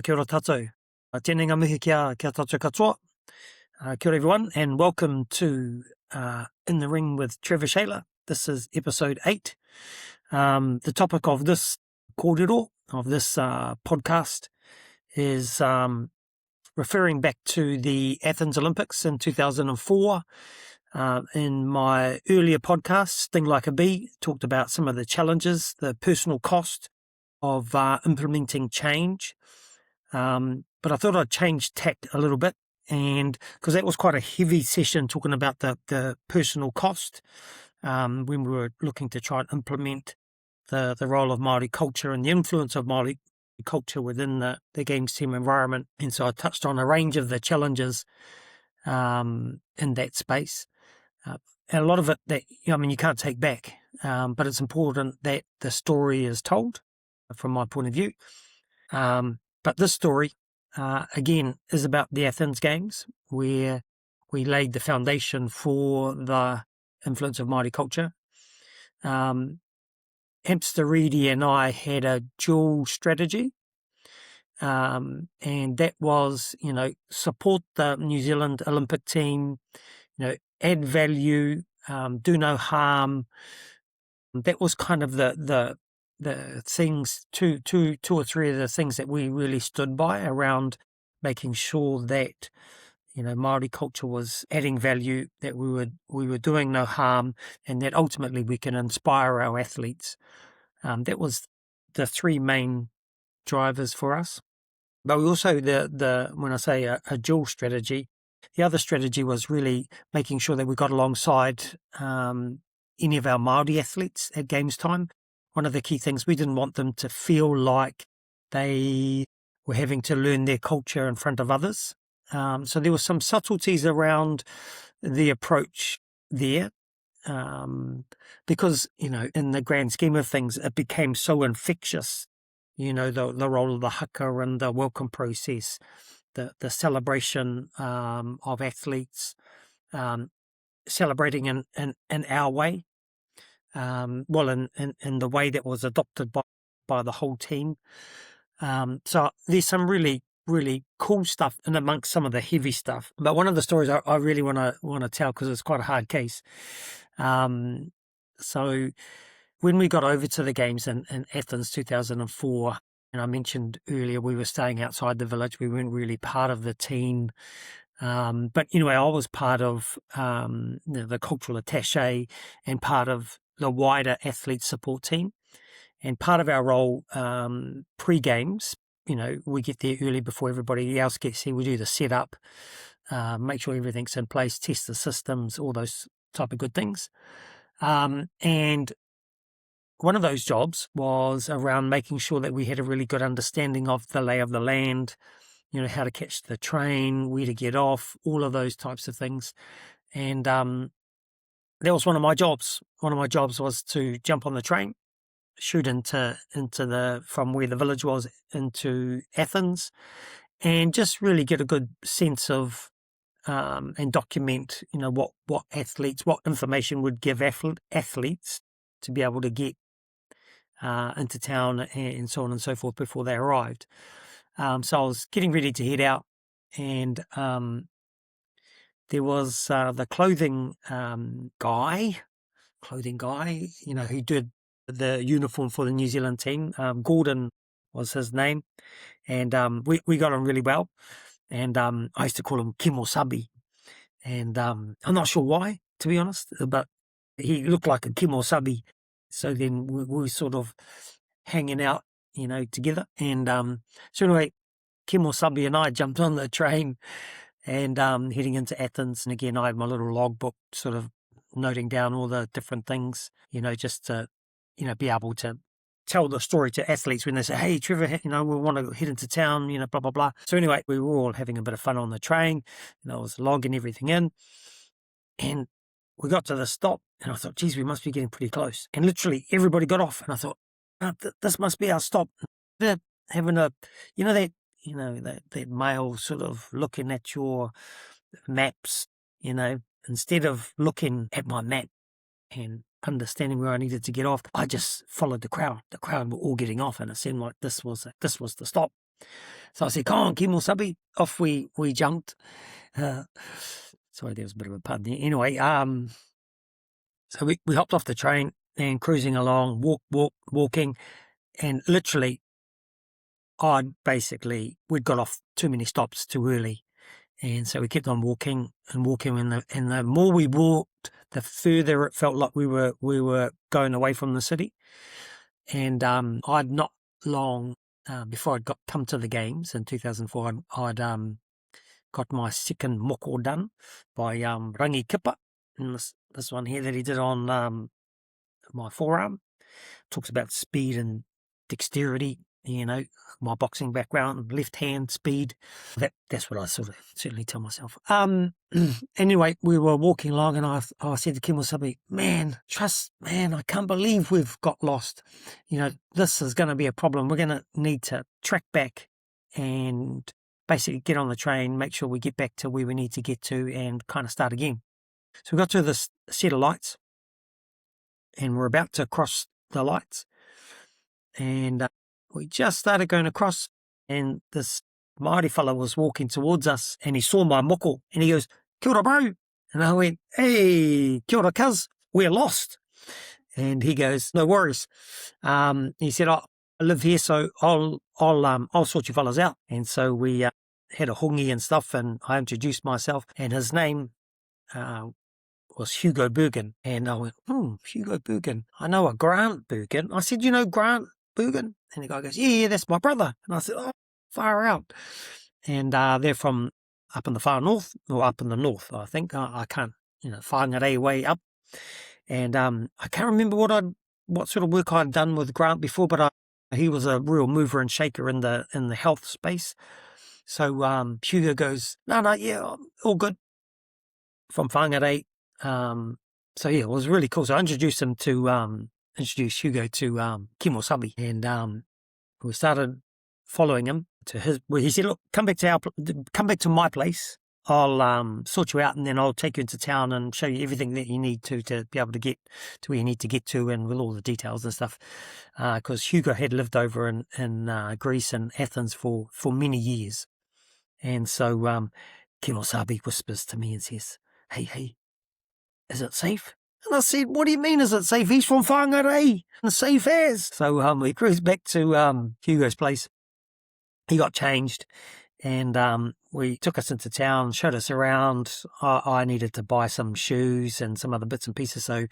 Kia ora tātou. Tēnei ngā mihi kia tātou katoa. Kia ora everyone, and welcome to In the Ring with Trevor Shaler. This is episode 8. The topic of this kōrero, of this podcast, is referring back to the Athens Olympics in 2004. In my earlier podcast, Sting Like a Bee, talked about some of the challenges, the personal cost of implementing change. But I thought I'd change tack a little bit, and because that was quite a heavy session talking about the personal cost when we were looking to try and implement the role of Māori culture and the influence of Māori culture within the games team environment. And so I touched on a range of the challenges in that space. And a lot of it that, you can't take back, but it's important that the story is told from my point of view. But this story, again, is about the Athens Games, where we laid the foundation for the influence of Māori culture. Hamster Reedy and I had a dual strategy, and that was, support the New Zealand Olympic team, add value, do no harm. That was kind of the things, two or three of the things that we really stood by around making sure that, Māori culture was adding value, that we were doing no harm, and that ultimately we can inspire our athletes. That was the three main drivers for us. But we also, when I say a dual strategy, the other strategy was really making sure that we got alongside any of our Māori athletes at games time. One of the key things, we didn't want them to feel like they were having to learn their culture in front of others. So there were some subtleties around the approach there, because, in the grand scheme of things, it became so infectious, the role of the haka and the welcome process, the celebration of athletes, celebrating in our way. In the way that was adopted by the whole team. So there's some really, really cool stuff in amongst some of the heavy stuff. But one of the stories I really want to tell, because it's quite a hard case. So when we got over to the games in Athens 2004, and I mentioned earlier we were staying outside the village, we weren't really part of the team. But anyway, I was part of the cultural attaché and part of the wider athlete support team. And part of our role pre-games, we get there early before everybody else gets here. We do the setup, make sure everything's in place, test the systems, all those type of good things. And one of those jobs was around making sure that we had a really good understanding of the lay of the land, how to catch the train, where to get off, all of those types of things. And that was one of my jobs. One of my jobs was to jump on the train, shoot into from where the village was into Athens, and just really get a good sense of and document, what athletes, what information would give athletes to be able to get into town and so on and so forth before they arrived. So I was getting ready to head out, and there was the clothing guy, who did the uniform for the New Zealand team. Gordon was his name, and we got on really well. And I used to call him Kimosabi, and I'm not sure why, to be honest, but he looked like a Kimosabi. So then we were sort of hanging out, together. And so anyway, Kimosabi and I jumped on the train and heading into Athens. And again, I had my little logbook sort of noting down all the different things, just to, be able to tell the story to athletes when they say, hey, Trevor, we want to head into town, blah, blah, blah. So anyway, we were all having a bit of fun on the train. I was logging everything in. And we got to the stop, and I thought, geez, we must be getting pretty close. And literally everybody got off, and I thought, this must be our stop. They're having that male sort of looking at your maps, instead of looking at my map and understanding where I needed to get off, I just followed the crowd. The crowd were all getting off, and it seemed like this was the stop. So I said, come on, Kimosabi. Off we jumped. Sorry, there was a bit of a pun there. Anyway, so we hopped off the train and cruising along, walking, and literally we'd got off too many stops too early. And so we kept on walking and walking, and the more we walked, the further it felt like we were going away from the city. And I'd not long before I'd come to the games in 2004, I'd got my second moko done by Rangi Kippa. And this one here that he did on my forearm talks about speed and dexterity. My boxing background, left hand speed. That's what I sort of certainly tell myself. Anyway, we were walking along, and I said to Kimosabi, man, I can't believe we've got lost. This is going to be a problem. We're going to need to track back and basically get on the train, make sure we get back to where we need to get to, and kind of start again. So we got to this set of lights, and we're about to cross the lights, and we just started going across, and this Māori fella was walking towards us, and he saw my moko, and he goes, "Kia ora, bro." And I went, "Hey, kia ora, cuz, we're lost." And he goes, "No worries." He said, "I live here, so I'll sort you fellas out." And so we had a hongi and stuff, and I introduced myself, and his name was Hugo Bergen. And I went, Hugo Bergen. I know a Grant Bergen. I said, "You know Grant Bergen?" And the guy goes, yeah, that's my brother. And I said, "Oh, far out." And they're from up in the far north, or up in the north, I think. I can't, Whangarei way up. And I can't remember what sort of work I'd done with Grant before, but he was a real mover and shaker in the health space. So Hugo goes, no, yeah, all good, from Whangarei. So yeah, it was really cool. So I introduced Hugo to Kimosabi, and we started following him to where he said, "Look, come back to my place. I'll sort you out, and then I'll take you into town and show you everything that you need to be able to get to where you need to get to, and with all the details and stuff." Because Hugo had lived over in Greece and Athens for many years, and so Kimosabi whispers to me and says, "Hey, is it safe?" And I said, "What do you mean, is it safe? He's from Whangarei, and safe as." So we cruised back to Hugo's place. He got changed, and we took us into town, showed us around. I needed to buy some shoes and some other bits and pieces, so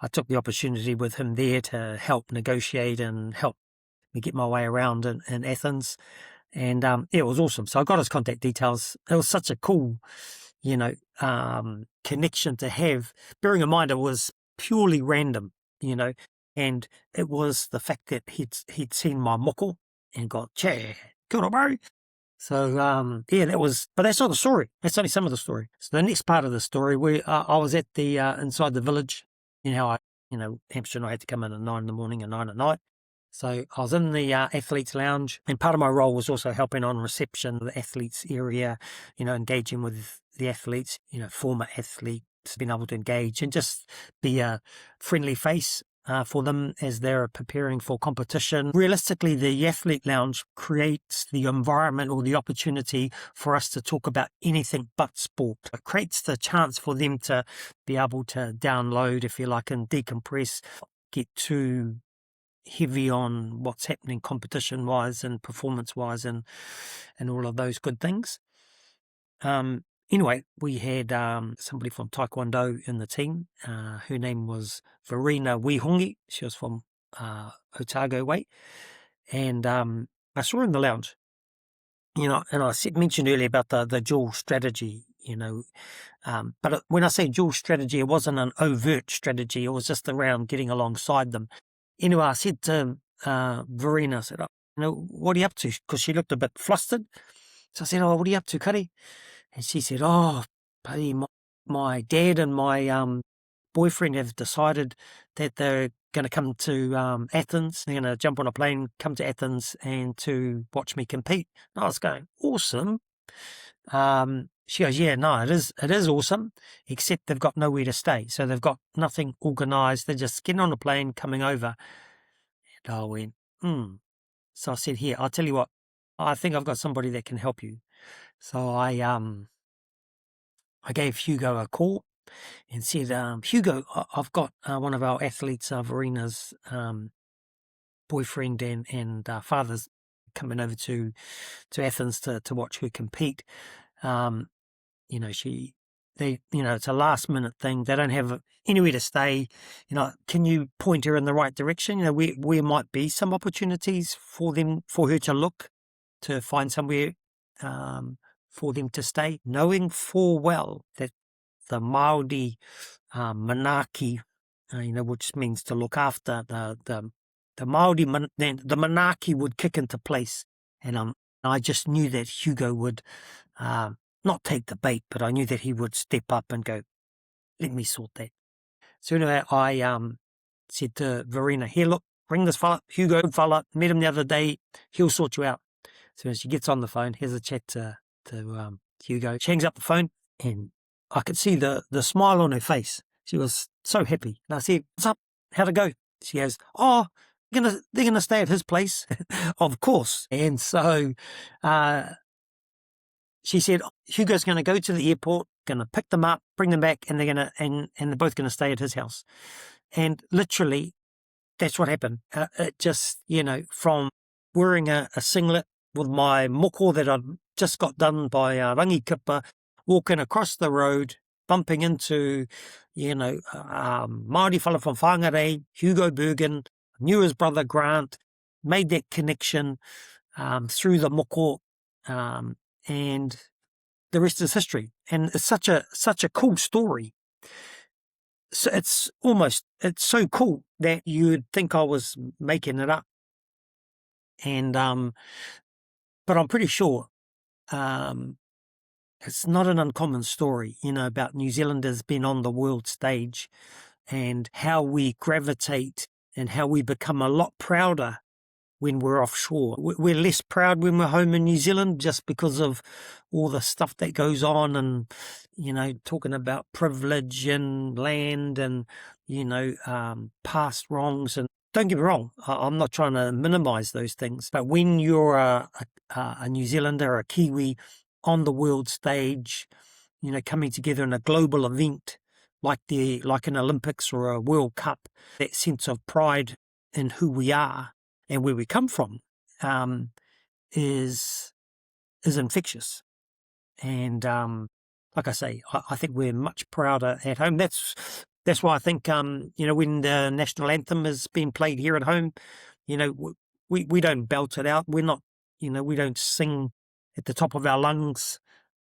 I took the opportunity with him there to help negotiate and help me get my way around in Athens. And it was awesome. So I got his contact details. It was such a cool connection to have, bearing in mind it was purely random, and it was the fact that he'd seen my moko and got, "Che, kia ora, bro." So that was, but that's not the story. That's only some of the story. So the next part of the story, I was at the inside the village. Hampshire and I had to come in at 9 in the morning and 9 at night. So I was in the athletes lounge, and part of my role was also helping on reception of the athletes area, engaging with the athletes, former athletes, being able to engage and just be a friendly face for them as they're preparing for competition. Realistically, the athlete lounge creates the environment or the opportunity for us to talk about anything but sport. It creates the chance for them to be able to download, if you like, and decompress, get too heavy on what's happening competition-wise and performance-wise and all of those good things. Anyway, we had somebody from Taekwondo in the team. Her name was Verena Wihongi. She was from Otago way. And I saw her in the lounge, and I mentioned earlier about the dual strategy, but when I say dual strategy, it wasn't an overt strategy. It was just around getting alongside them. Anyway, I said to Verena, I said, "What are you up to?" Because she looked a bit flustered. So I said, "Oh, what are you up to, Cuddy?" And she said, "Oh, buddy, my dad and my boyfriend have decided that they're going to come to Athens. They're going to jump on a plane, come to Athens, and to watch me compete." And I was going, "Awesome." She goes, "Yeah, no, it is awesome, except they've got nowhere to stay. So they've got nothing organised. They're just getting on a plane, coming over." And I went, So I said, "Here, I'll tell you what, I think I've got somebody that can help you. So I gave Hugo a call and said, Hugo, I've got one of our athletes, Verina's boyfriend and father's coming over to Athens to watch her compete. You know, it's a last minute thing. They don't have anywhere to stay. Can you point her in the right direction? Where might be some opportunities for her to look, to find somewhere for them to stay, knowing full well that the Māori manaki, which means to look after the Māori, the manaki would kick into place. And I just knew that Hugo would not take the bait, but I knew that he would step up and go, let me sort that. So anyway, I said to Verena, here, look, bring this fella, Hugo fella, met him the other day, he'll sort you out. So she gets on the phone, has a chat to Hugo. She hangs up the phone, and I could see the smile on her face. She was so happy. And I said, what's up? How'd it go? She goes, oh, they're gonna stay at his place. Of course. And so she said, Hugo's going to go to the airport, going to pick them up, bring them back, and they're both going to stay at his house. And literally, that's what happened. It just, from wearing a singlet with my moko that I'd just got done by Rangi Kippa, walking across the road, bumping into, Māori fella from Whangarei, Hugo Bergen, knew his brother Grant, made that connection through the moko, and the rest is history. And it's such a cool story. So it's so cool that you'd think I was making it up. And but I'm pretty sure it's not an uncommon story, about New Zealanders being on the world stage and how we gravitate and how we become a lot prouder when we're offshore. We're less proud when we're home in New Zealand just because of all the stuff that goes on and, talking about privilege and land and, past wrongs. And don't get me wrong, I'm not trying to minimize those things. But when you're a New Zealander, a Kiwi on the world stage, coming together in a global event like an Olympics or a World Cup, that sense of pride in who we are and where we come from is infectious. And like I say, I think we're much prouder at home. That's why I think when the national anthem is being played here at home, we don't belt it out. We're not, we don't sing at the top of our lungs.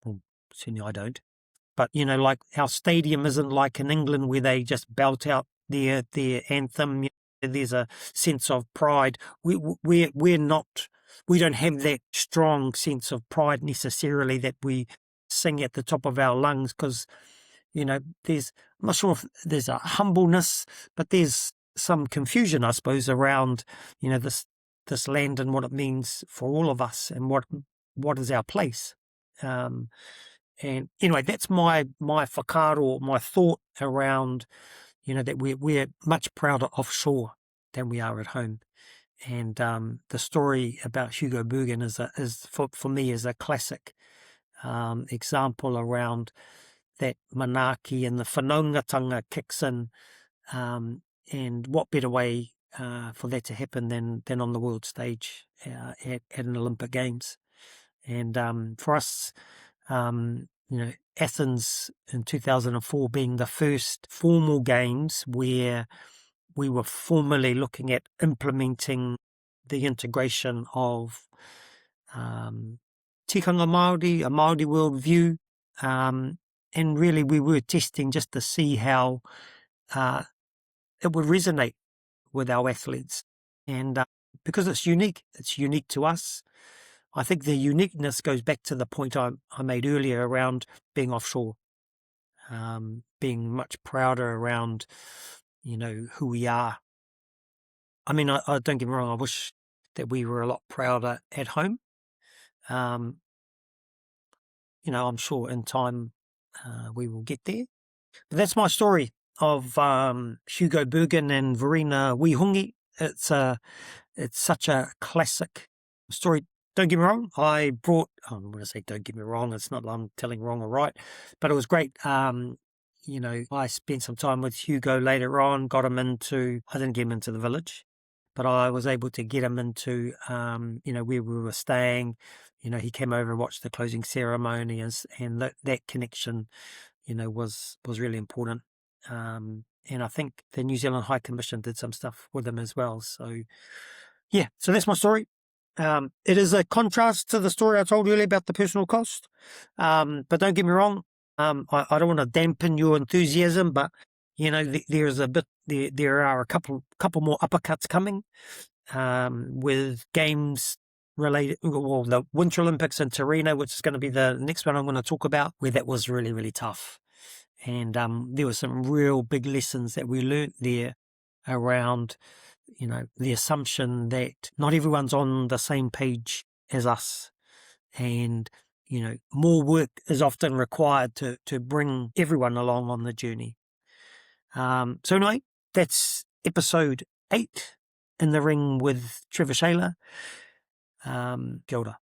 Well, certainly I don't. But like our stadium isn't like in England where they just belt out their anthem. There's a sense of pride. We're not. We don't have that strong sense of pride necessarily that we sing at the top of our lungs because, there's. I'm not sure if there's a humbleness, but there's some confusion, I suppose, around this land and what it means for all of us and what is our place. And anyway, that's my whakaaro, my thought around. That we're much prouder offshore than we are at home. And the story about Hugo Bergen is for me is a classic example around that manaki and the whanaungatanga kicks in. And what better way for that to happen than on the world stage at an Olympic Games. And for us, Athens in 2004 being the first formal games where we were formally looking at implementing the integration of tikanga Māori, a Māori worldview, and really we were testing just to see how it would resonate with our athletes. And because it's unique to us. I think the uniqueness goes back to the point I made earlier around being offshore, being much prouder around, who we are. I mean, I don't get me wrong, I wish that we were a lot prouder at home. I'm sure in time we will get there. But that's my story of Hugo Bergen and Verena Wihungi. It's such a classic story. don't get me wrong, I'm going to say don't get me wrong, it's not that I'm telling wrong or right, but it was great. I spent some time with Hugo later on, I didn't get him into the village, but I was able to get him into, where we were staying. He came over and watched the closing ceremony, and that connection, was really important. And I think the New Zealand High Commission did some stuff with him as well. So, yeah, so that's my story. It is a contrast to the story I told you earlier about the personal cost. But don't get me wrong, I don't want to dampen your enthusiasm, but there's a bit there are a couple more uppercuts coming, with games related, well, the Winter Olympics in Torino, which is going to be the next one I'm going to talk about, where that was really, really tough. And there were some real big lessons that we learnt there around, the assumption that not everyone's on the same page as us. And, more work is often required to bring everyone along on the journey. So anyway, that's episode 8, In the Ring with Trevor Shaler. Kia ora.